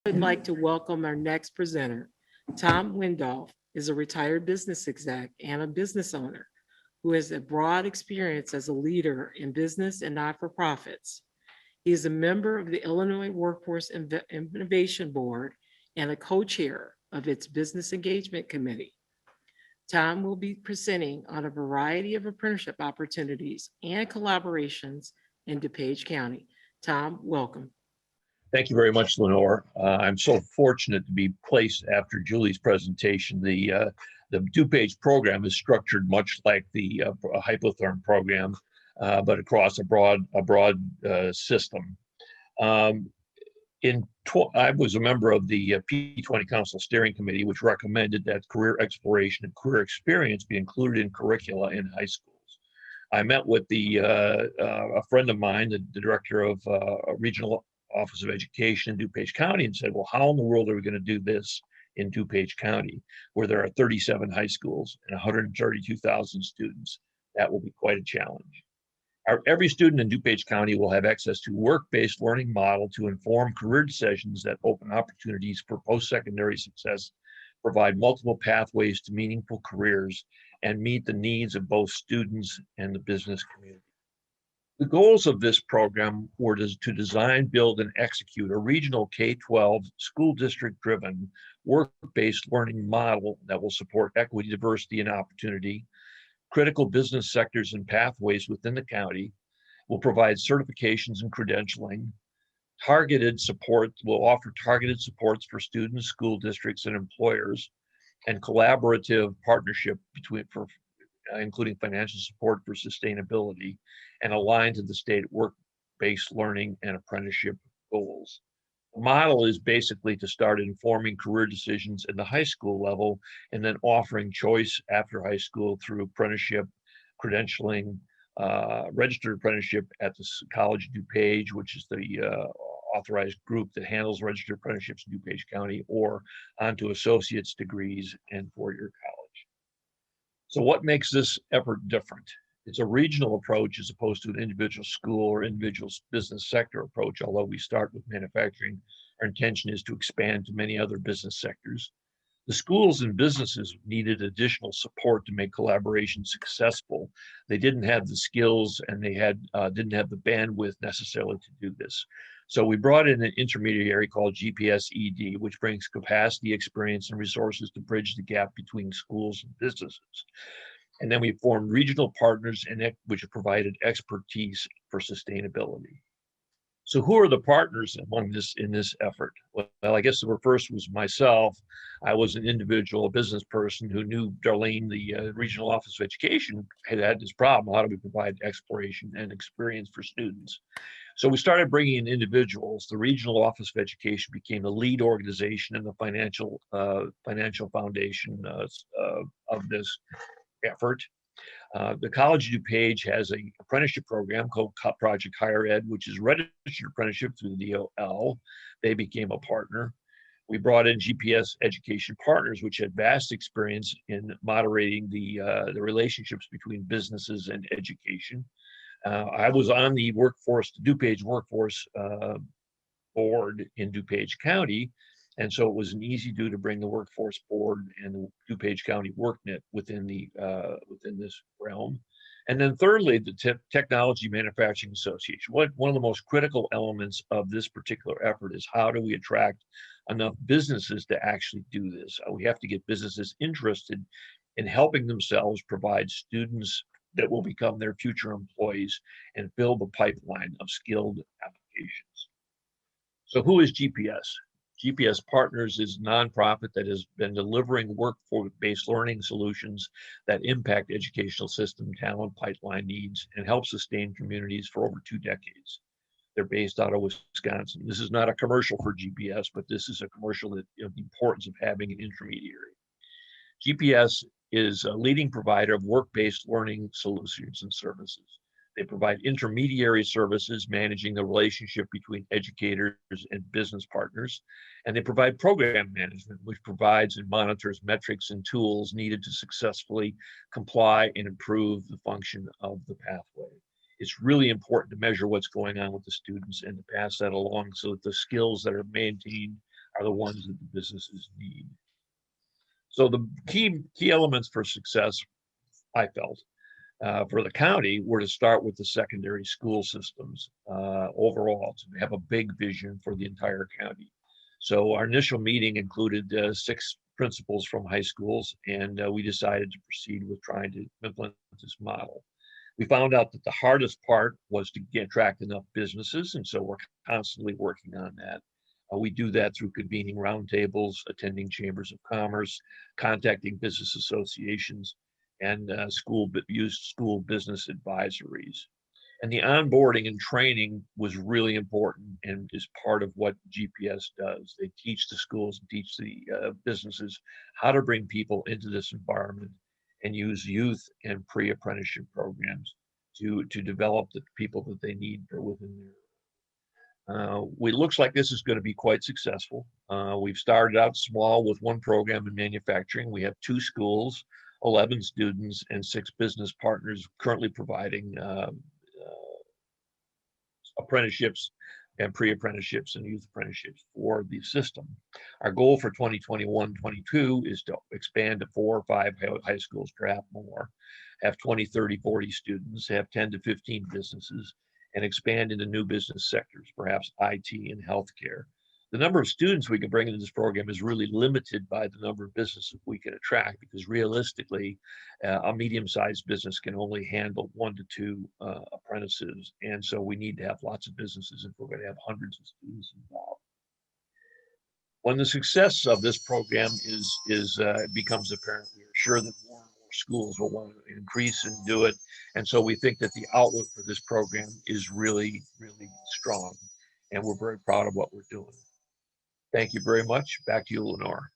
I'd like to welcome our next presenter. Tom Windolf is a retired business exec and a business owner who has a broad experience as a leader in business and not for profits. He is a member of the Illinois Workforce Innovation Board and a co chair of its Business Engagement Committee. Tom will be presenting on a variety of apprenticeship opportunities and collaborations in DuPage County. Tom, welcome. Thank you very much, Lenore. I'm so fortunate to be placed after Julie's presentation. The DuPage program is structured much like the hypotherm program, but across a broad system. I was a member of the P20 Council Steering Committee, which recommended that career exploration and career experience be included in curricula in high schools. I met with a friend of mine, the director of a regional Office of Education in DuPage County, and said, well, how in the world are we going to do this in DuPage County, where there are 37 high schools and 132,000 students? That will be quite a challenge. Every student in DuPage County will have access to work-based learning model to inform career decisions that open opportunities for post-secondary success, provide multiple pathways to meaningful careers, and meet the needs of both students and the business community. The goals of this program were to design, build, and execute a regional K-12 school district-driven work-based learning model that will support equity, diversity, and opportunity, critical business sectors and pathways within the county, will provide certifications and credentialing, will offer targeted supports for students, school districts, and employers, and collaborative partnership including financial support for sustainability, and aligned to the state work-based learning and apprenticeship goals. The model is basically to start informing career decisions at the high school level and then offering choice after high school through apprenticeship, credentialing, registered apprenticeship at the College of DuPage, which is the authorized group that handles registered apprenticeships in DuPage County, or onto associate's degrees and four-year college. So what makes this effort different? It's a regional approach as opposed to an individual school or individual business sector approach. Although we start with manufacturing, our intention is to expand to many other business sectors. The schools and businesses needed additional support to make collaboration successful. They didn't have the skills and they didn't have the bandwidth necessarily to do this. So we brought in an intermediary called GPS ED, which brings capacity, experience, and resources to bridge the gap between schools and businesses. And then we formed regional partners which provided expertise for sustainability. So who are the partners in this effort? Well, I guess the first was myself. I was an individual, a business person who knew Darlene, the Regional Office of Education, had this problem. How do we provide exploration and experience for students? So we started bringing in individuals. The Regional Office of Education became the lead organization and the financial foundation of this effort. The College of DuPage has an apprenticeship program called Project Higher Ed, which is registered apprenticeship through the DOL. They became a partner. We brought in GPS Education Partners, which had vast experience in moderating the relationships between businesses and education. I was on the DuPage Workforce Board in DuPage County, and so it was an easy do to bring the Workforce Board and the DuPage County WorkNet within this realm. And then thirdly, the Technology Manufacturing Association. One of the most critical elements of this particular effort is how do we attract enough businesses to actually do this? We have to get businesses interested in helping themselves provide students that will become their future employees and fill the pipeline of skilled applications. So who is GPS? GPS Partners is a nonprofit that has been delivering workforce-based learning solutions that impact educational system talent pipeline needs and help sustain communities for over 2 decades. They're based out of Wisconsin. This is not a commercial for GPS, but this is a commercial that the importance of having an intermediary. GPS is a leading provider of work-based learning solutions and services. They provide intermediary services managing the relationship between educators and business partners. And they provide program management, which provides and monitors metrics and tools needed to successfully comply and improve the function of the pathway. It's really important to measure what's going on with the students and to pass that along so that the skills that are maintained are the ones that the businesses need. So the key elements for success, I felt, for the county were to start with the secondary school systems overall, to have a big vision for the entire county. So our initial meeting included 6 principals from high schools, and we decided to proceed with trying to implement this model. We found out that the hardest part was to attract enough businesses, and so we're constantly working on that. We do that through convening roundtables, attending chambers of commerce, contacting business associations, and use school business advisories. And the onboarding and training was really important and is part of what GPS does. They teach the schools and teach the businesses how to bring people into this environment and use youth and pre-apprenticeship programs to develop the people that they need for within their. It looks like this is going to be quite successful. We've started out small with 1 program in manufacturing. We have 2 schools, 11 students, and 6 business partners currently providing apprenticeships and pre-apprenticeships and youth apprenticeships for the system. Our goal for 2021-22 is to expand to 4 or 5 high schools, perhaps more, have 20, 30, 40 students, have 10 to 15 businesses, and expand into new business sectors, perhaps IT and healthcare. The number of students we can bring into this program is really limited by the number of businesses we can attract, because realistically, a medium-sized business can only handle 1 to 2 apprentices. And so we need to have lots of businesses if we're going to have hundreds of students involved. When the success of this program becomes apparent, we are sure that more and more schools will want to increase and do it. And so we think that the outlook for this program is really, really strong. And we're very proud of what we're doing. Thank you very much. Back to you, Lenore.